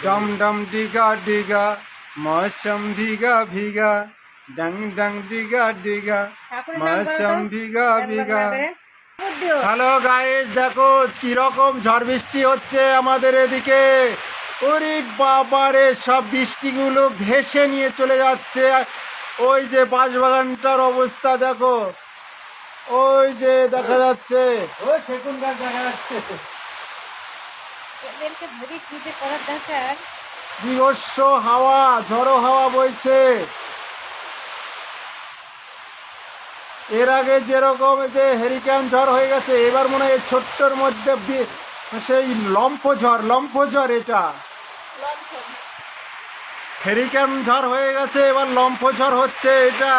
डम डम डिगा डिगा मौसम भीगा भीगा डंग डंग डिगा डिगा मौसम भीगा भीगा। হ্যালো গাইস, দেখো কিরকম ঝড় বৃষ্টি হচ্ছে আমাদের এদিকে। ওরে বাবারে, সব বৃষ্টিগুলো ভেসে নিয়ে চলে যাচ্ছে। ওই যে বাঁশবাগানটার অবস্থা দেখো, ওই যে দেখা যাচ্ছে, ওই সেগুন গাছ দেখা যাচ্ছে। বিভৎস হাওয়া, ঝড়ো হাওয়া বইছে। এর আগে যেরকম যে হেরিকেন ঝড় হয়ে গেছে, এবার মনে হয় ছোট্টর মধ্যে সেই লম্ফ ঝড় এটা। হেরিকেন ঝড় হয়ে গেছে, এবার লম্ফ ঝড় হচ্ছে এটা।